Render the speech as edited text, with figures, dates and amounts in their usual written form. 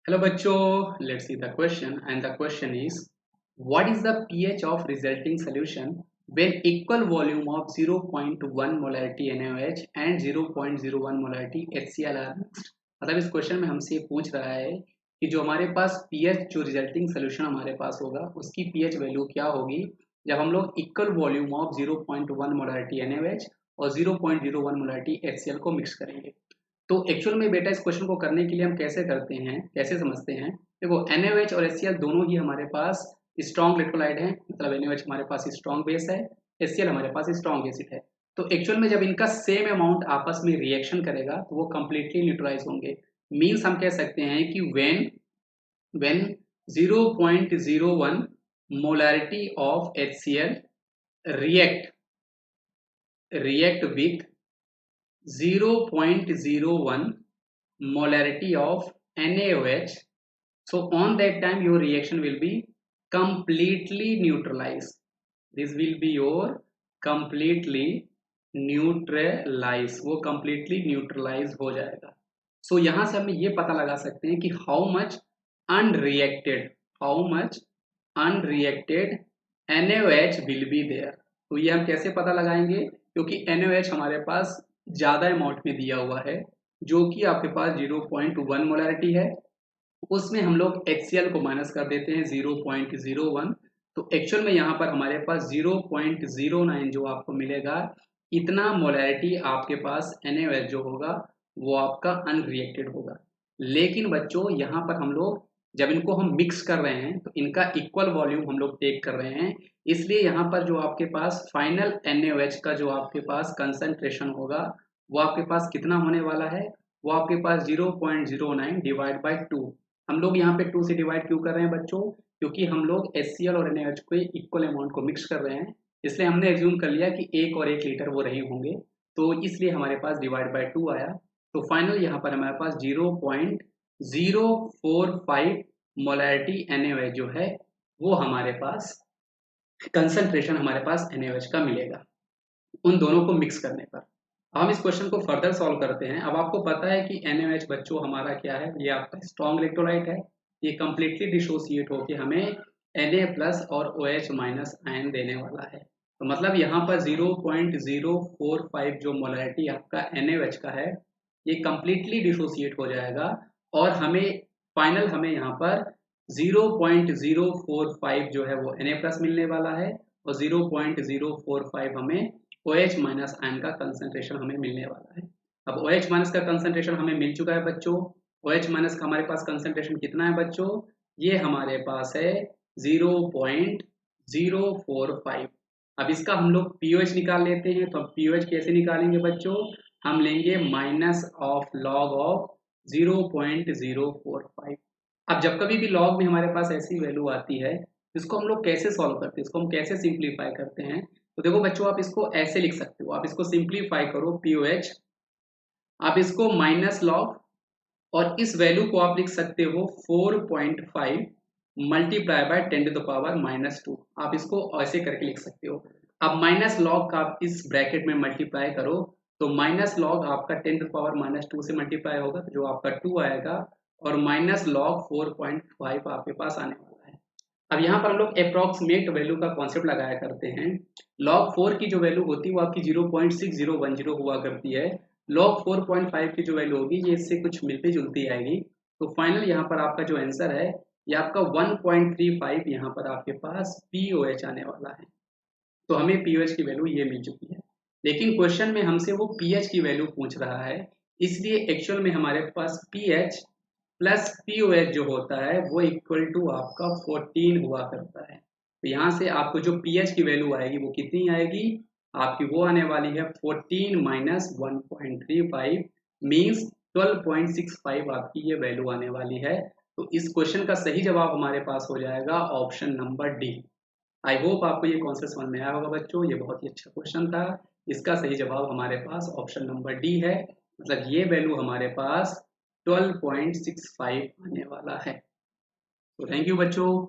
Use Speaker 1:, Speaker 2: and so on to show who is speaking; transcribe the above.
Speaker 1: Hello bachcho, let's see the question and the question is what is the pH of resulting solution when equal volume of 0.1 molarity NaOH and 0.01 molarity HCl are mixed। मतलब इस question में हमसे ये पूछ रहा है कि जो हमारे पास pH जो रिजल्टिंग सोल्यूशन हमारे पास होगा उसकी pH वैल्यू क्या होगी जब हम लोग equal volume of 0.1 molarity NaOH और 0.01 मोलारिटी HCl को मिक्स करेंगे। तो एक्चुअल में बेटा इस क्वेश्चन को करने के लिए हम कैसे करते हैं, कैसे समझते हैं। देखो NaOH और HCl दोनों ही हमारे पास स्ट्रॉन्ग इलेक्ट्रोलाइट हैं, मतलब NaOH हमारे पास स्ट्रॉन्ग बेस है, HCl हमारे पास स्ट्रॉन्ग एसिड है। तो एक्चुअल में जब इनका सेम अमाउंट आपस में रिएक्शन करेगा तो वो कंप्लीटली न्यूट्रलाइज होंगे। मीन्स हम कह सकते हैं कि when 0.01 molarity of HCl react with 0.01 molarity of NaOH, so on that time your reaction will be completely neutralized. This will be your completely neutralize, वो completely neutralize हो जाएगा। so यहाँ से हम ये पता लगा सकते हैं कि how much unreacted NaOH will be there। तो ये हम कैसे पता लगाएंगे, क्योंकि NaOH हमारे पास ज़्यादा अमाउंट में दिया हुआ है जो कि आपके पास 0.1 मोलारिटी है, उसमें हम लोग HCl को माइनस कर देते हैं 0.01। तो एक्चुअल में यहाँ पर हमारे पास 0.09 जो आपको मिलेगा, इतना मोलारिटी आपके पास NaOH जो होगा वो आपका अनरिएक्टेड होगा। लेकिन बच्चों यहाँ पर हम लोग जब इनको हम मिक्स कर रहे हैं तो इनका इक्वल वॉल्यूम हम लोग टेक कर रहे हैं, इसलिए यहाँ पर जो आपके पास फाइनल NaOH का जो आपके पास कंसंट्रेशन होगा वो आपके पास कितना होने वाला है, वो आपके पास 0.09 डिवाइड बाई 2। हम लोग यहाँ पे 2 से डिवाइड क्यों कर रहे हैं बच्चों, क्योंकि हम लोग HCl और NaOH को इक्वल अमाउंट को मिक्स कर रहे हैं, इसलिए हमने एज्यूम कर लिया कि 1 और 1 लीटर वो रहे होंगे, तो इसलिए हमारे पास डिवाइड बाई 2 आया। तो फाइनल यहाँ पर हमारे पास 0.045 मोलैरिटी NaOH जो है वो हमारे पास कंसंट्रेशन हमारे पास NaOH का मिलेगा उन दोनों को मिक्स करने पर। हम इस क्वेश्चन को फर्दर सॉल्व करते हैं। अब आपको पता है कि NaOH बच्चों हमारा क्या है, ये आपका स्ट्रॉन्ग इलेक्ट्रोलाइट है, ये कंप्लीटली डिसोसिएट होकर हमें Na प्लस और OH माइनस आयन देने वाला है। तो मतलब यहाँ पर 0.045 जो मोलैरिटी आपका NaOH का है ये कंप्लीटली डिसोसिएट हो जाएगा और हमें यहाँ पर 0.045 जो है वो Na प्लस मिलने वाला है और 0.045 हमें OH माइनस आयन का कंसंट्रेशन हमें मिलने वाला है। अब OH माइनस का कंसंट्रेशन हमें मिल चुका है बच्चों। OH माइनस का हमारे पास कंसंट्रेशन कितना है बच्चों, ये हमारे पास है 0.045। अब इसका हम लोग pOH निकाल लेते हैं। तो अब pOH कैसे निकालेंगे बच्चों, हम लेंगे माइनस ऑफ लॉग ऑफ 0.045। अब जब कभी भी लॉग में हमारे पास ऐसी वैल्यू आती है इसको हम लोग कैसे सॉल्व करते हैं, इसको हम कैसे सिंप्लीफाई करते हैं। तो देखो बच्चों आप इसको ऐसे लिख सकते हो, आप इसको सिंप्लीफाई करो pOH, आप इसको माइनस लॉग और इस वैल्यू को आप लिख सकते हो 4.5 multiply by 10 to the power -2। आप इसको ऐसे करके लिख सकते हो। अब माइनस लॉग का आप इस ब्रैकेट में मल्टीप्लाई करो तो माइनस लॉग आपका 10 टू द पावर -2 से मल्टीप्लाई होगा तो जो आपका 2 आएगा और माइनस लॉग 4.5 आपके पास आने वाला है। अब यहाँ पर हम लोग अप्रॉक्सीमेट वैल्यू का कॉन्सेप्ट लगाया करते हैं। लॉग 4 की जो वैल्यू होती है वो आपकी 0.6010 हुआ करती है। लॉग 4.5 की जो वैल्यू होगी ये इससे कुछ मिलती जुलती आएगी। तो फाइनल यहाँ पर आपका जो आंसर है ये आपका 1.35 यहाँ पर आपके पास pOH आने वाला है। तो हमें pOH की वैल्यू ये मिल चुकी है, लेकिन क्वेश्चन में हमसे वो pH की वैल्यू पूछ रहा है, इसलिए एक्चुअल में हमारे पास pH प्लस pOH जो होता है वो इक्वल टू आपका 14 हुआ करता है। तो यहाँ से आपको जो pH की वैल्यू आएगी वो कितनी आएगी, आपकी वो आने वाली है 14 माइनस 1.35 मीन्स 12.65 आपकी ये वैल्यू आने वाली है। तो इस क्वेश्चन का सही जवाब हमारे पास हो जाएगा option number D. I hope आपको ये कॉन्सेप्ट समझ में आया होगा बच्चों, ये बहुत ही अच्छा क्वेश्चन था। इसका सही जवाब हमारे पास ऑप्शन नंबर डी है, मतलब ये वैल्यू हमारे पास 12.65 आने वाला है। तो थैंक यू बच्चों।